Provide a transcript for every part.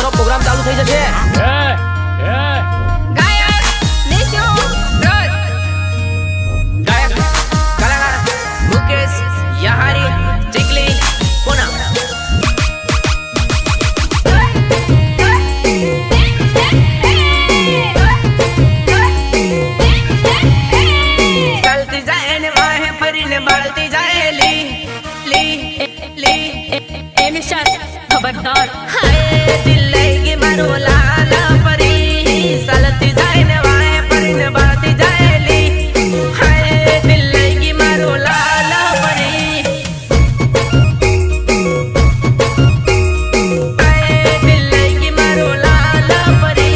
નાચવાનો programme ચાલુ થઈ જશે. खबरदार हाय दिल लगे मारो लाल परी सलती जाए ने वाए परी ने बाती जाएली हाय दिल लगे मारो लाल परी हाय दिल लगे मारो लाल परी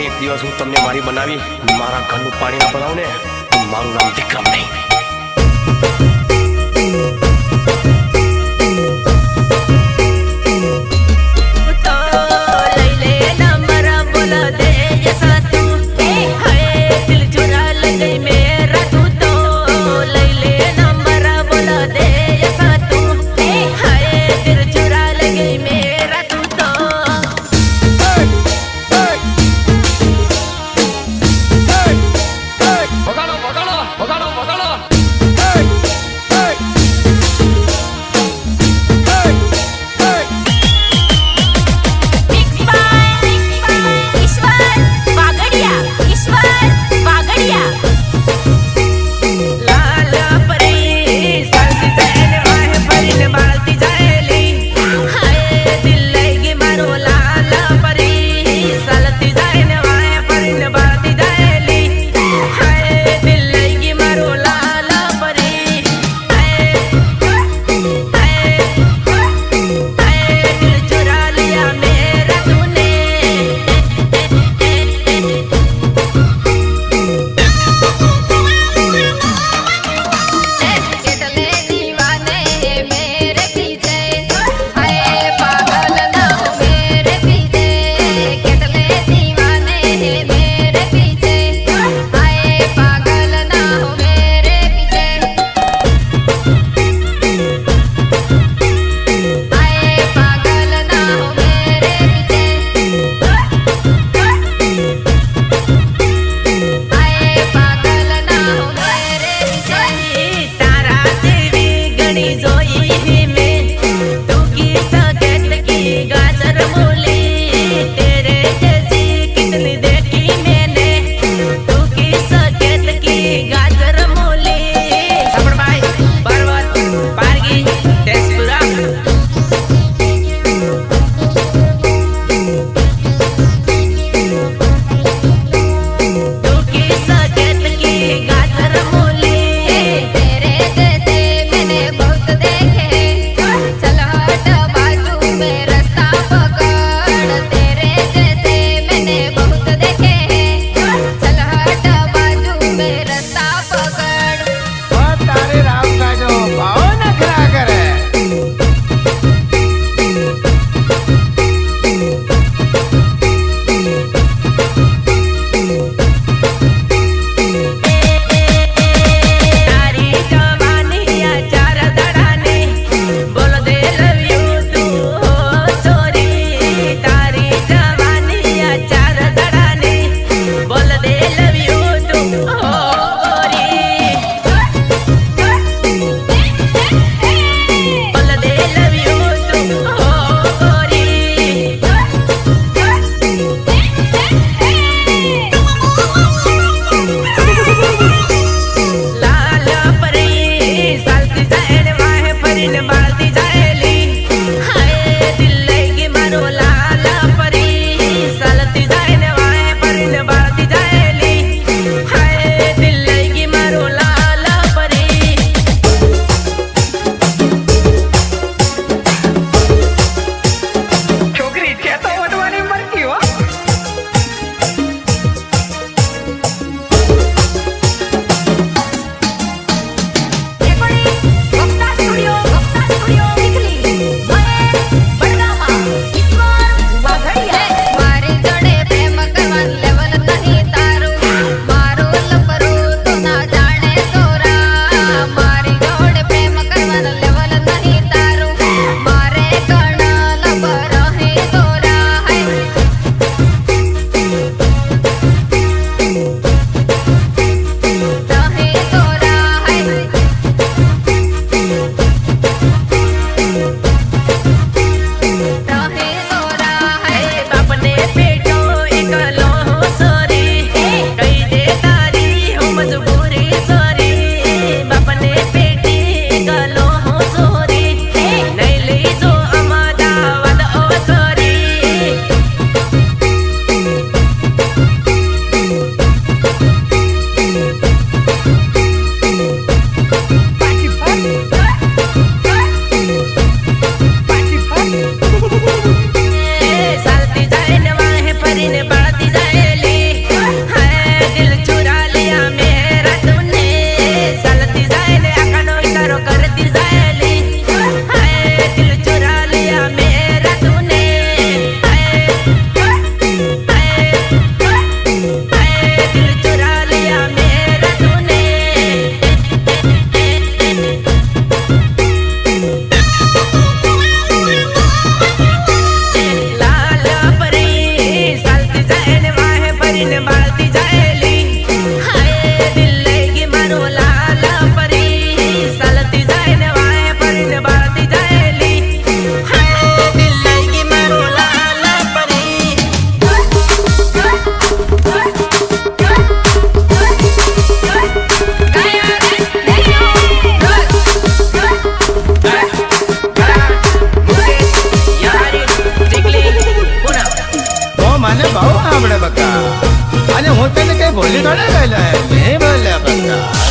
एक दिवस हूँ तमने मारी बनावी मारा घर पानी ना बनाऊ ने मारू नाम विक्रम नहीं. परीन बाळती जायली हाय दिल लई मारो लाल परी चालती जाय ने वाय परीन बाळती जायली हाय दिल लई मारो लाल परी મને બહુ આવડે બકા અને હું તને કઈ ભૂલી થોડે ગયેલો નહીં બોલ્યા બકા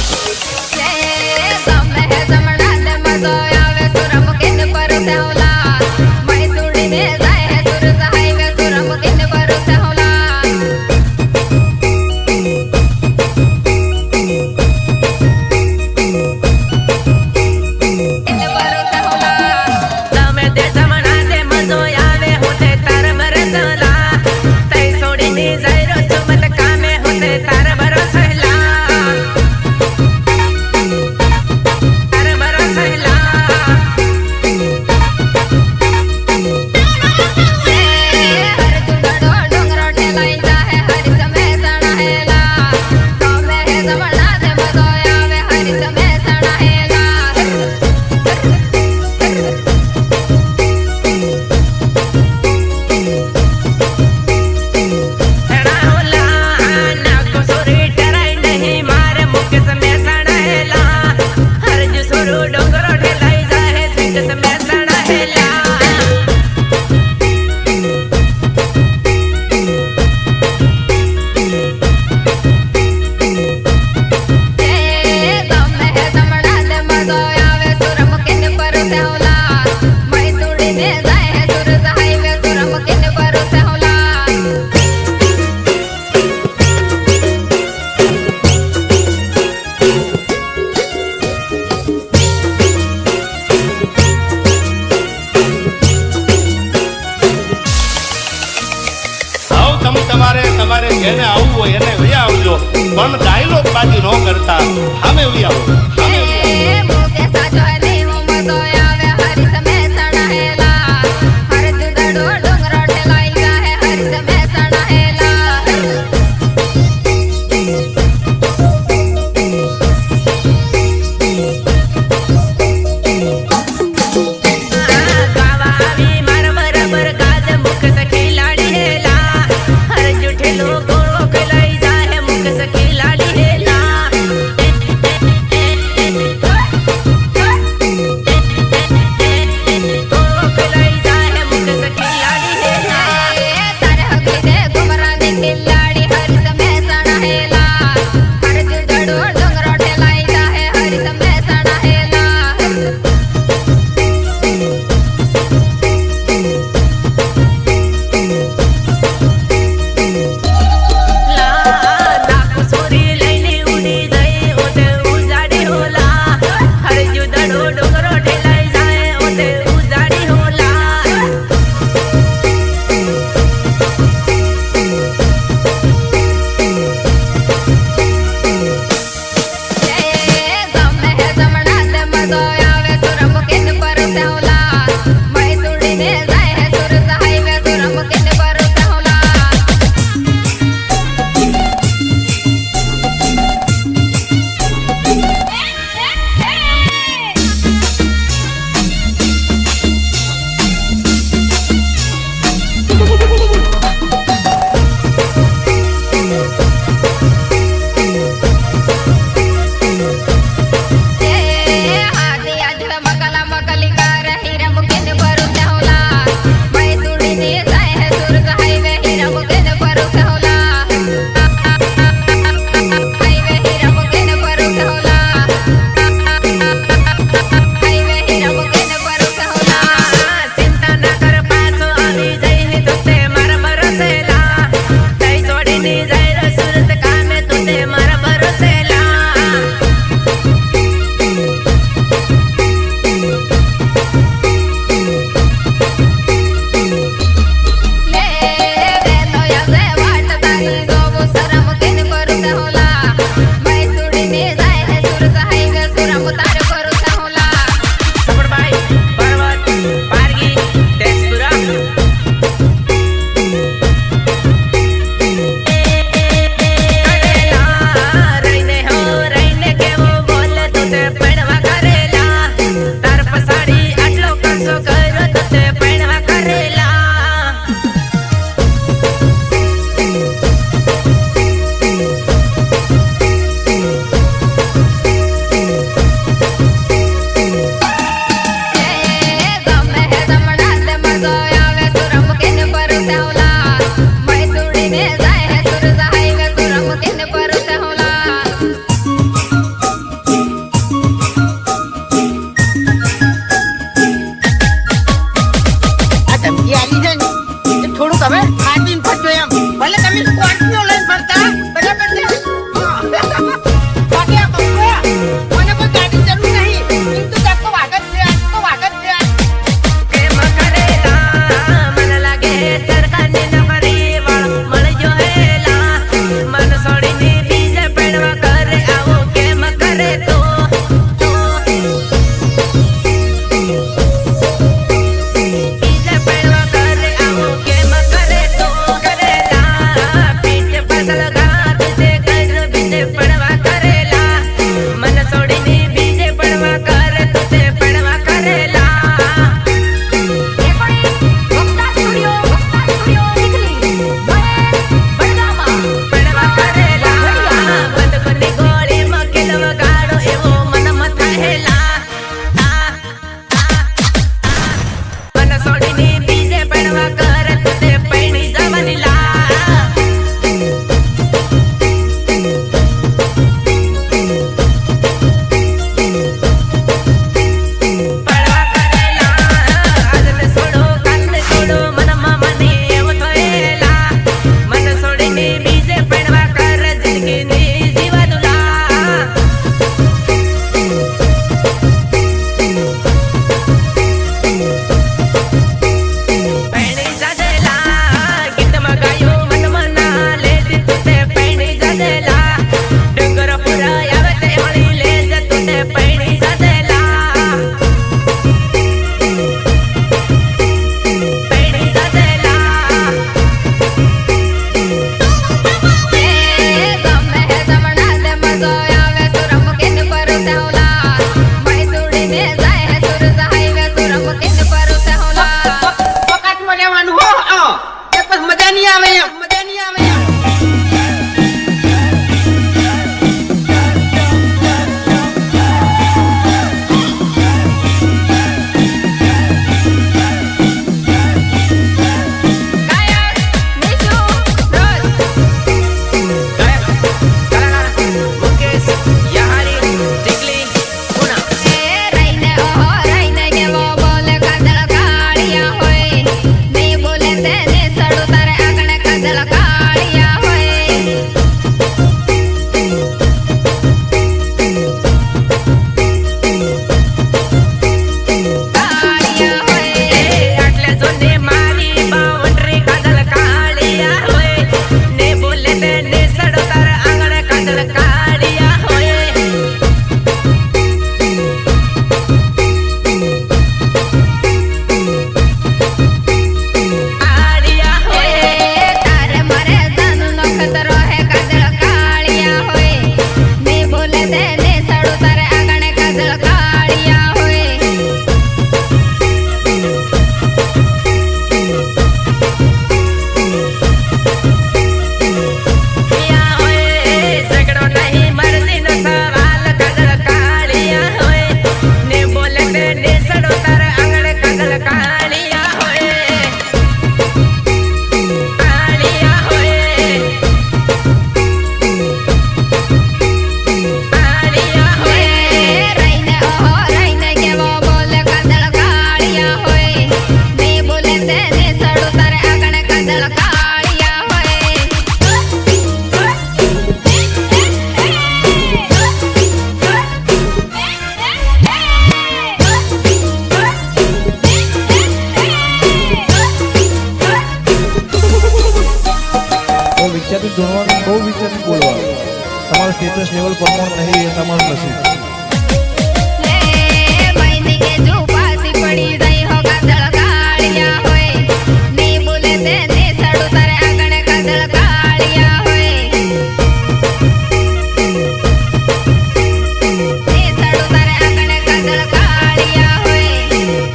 તમારે જેને આવવું હોય એને વયા આવજો પણ ડાયલોગ બાજી ન કરતા સામે વયા આવો થોડું તમે ખાટીને ફરજો એમ. ભલે તમે સ્કોર્પિયો લઈને ફરતા, બરાબર છે? બાકી આ બકરા, મને કોઈ ગાડી જરૂર નહીં. কিন্তু দেখো વાગત છે, આજ તો વાગત છે. પ્રેમ કરેલા મન લાગે સરકારની નોકરી વાળો મળજો હેલા મન છોડીને બીજે પડવા કરે આવો કેમ કરે તો બીજે પડવા કરે આવો કેમ કરે તો કરેલા પીઠ પાછળ ઘાત છે કર બીજે પડવા કરેલા મન છોડીને બીજે પડવા કરે તો તે પડવા કરેલા પડવા કરેલા બંદૂકની ગોળીમાં કિલો ગાડો એવો મનમાં થયેલા મન છોડીને બીજે પડવા કરે તો તે પૈણી જવાની લા પડવા કરેલા આજને છોડો કાલને છોડો મનમાં મને એવો થયેલા મન છોડીને બીજે પડવા કર જિંદગીની જીવાનું લા પૈણી જાજેલા ગીતમાં ગાયું મનમાં ના લે દીધું તે પૈણી જાજેલા ડુંગર પૂરા આવે તે વળી લે જતું તે પૈણી જાજેલા પૈણી જાજેલા વખતમાં રહેવાનું હો. એ પછી મજા નહીં આવે એમ, મજા નહીં આવે એમ. ગાયક નીચુ રોજ ગાયક કલાકાર મુકેશ યહારી ટીકલી પુના રહીને ઓહો રહીને કેવો બોલે કાજળ કાળિયા હોય નહીં બોલે તેને સડું તારે આગળ કાજળ કાળિયા હોય કાળિયા હોય આટલે જોને મારી બાઉન્ડ્રી કાજલ કાળિયા હોય ને બોલે તેને સડો તાર આંગણ કાજલ કાળિયા હોય કાળિયા હોય તારે મારે જાનું નો ખતરો હે કાજળ કાળિયા હોય નહીં બોલે તેને સડું તારે આગળ કાજળ કાળિયા હોય પિયા હોય ઝઘડો નહીં મરજીનો સવાલ કાજલ કાળિયા હોય ને બોલે તેને સડો તાર આંગણ કાજલ કાળિયા હોય કાળિયા હોય કાળિયા હોય રહીને ઓહો રહીને કેવો બોલે કાજળ કાળિયા હોય નહીં બોલે તેને સડું તારે આગળ કાજળ કાળિયા હોય બહુ વિચારથી જોડવાનું, બહુ વિચારથી બોલવાનું. તમારું સ્ટેટસ લેવલ પ્રમાણ નહીં એ તમારું નસીબ. લે મૈની કે જો પાસી પડી જાય હો કાજળ કાળિયા હોય નહીં બોલે તેને સડું તારે આગળ કાજળ કાળિયા હોય ને સડું તારે આગળ કાજળ કાળિયા હોય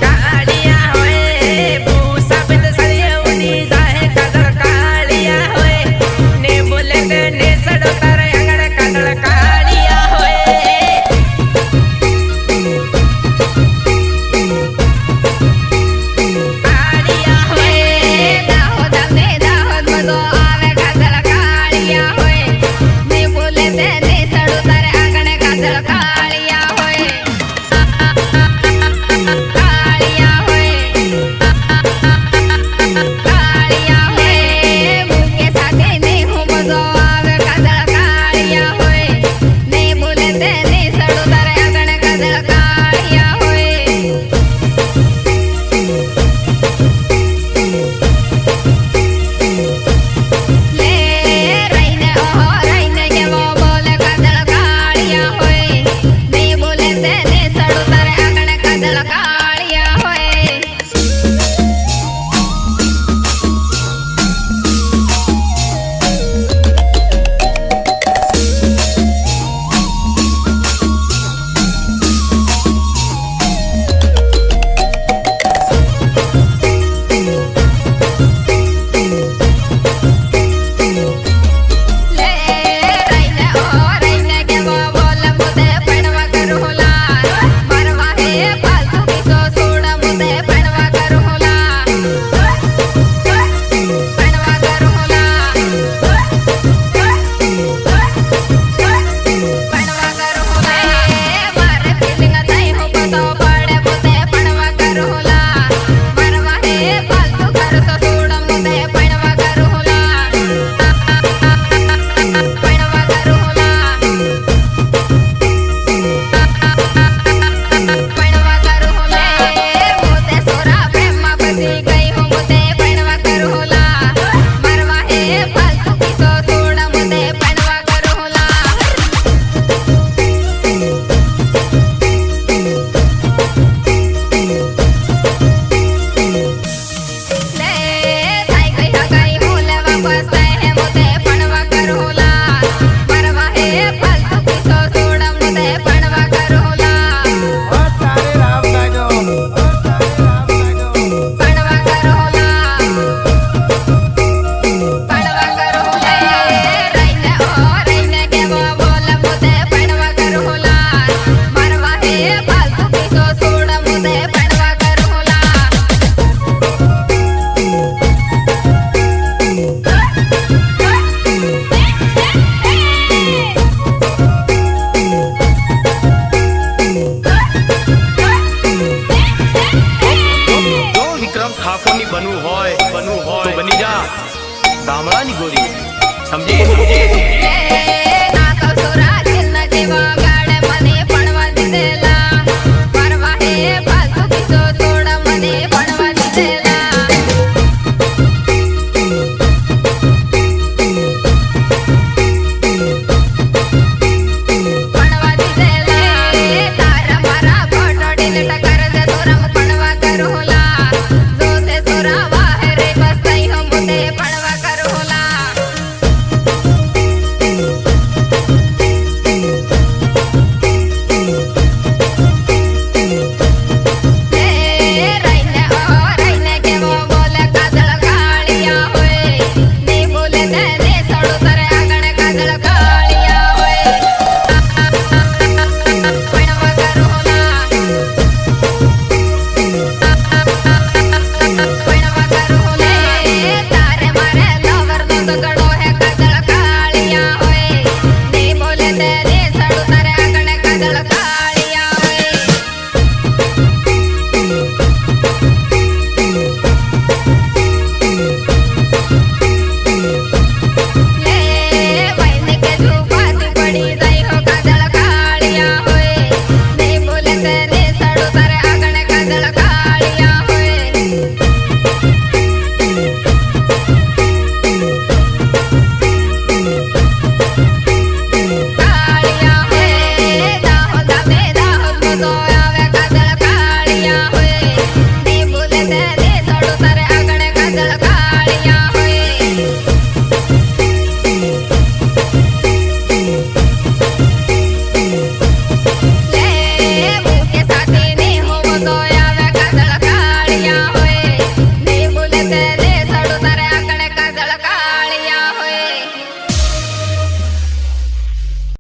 કાળિયા હોય ભૂસા બિંદ સળિયે ઉડી જાય કાજલ કાળિયા હોય ને બોલે તેને સડો તારે આંગણ કાજલ કાળિયા હોય બની જા ગામડાની ગોરી સમજી સમજી એ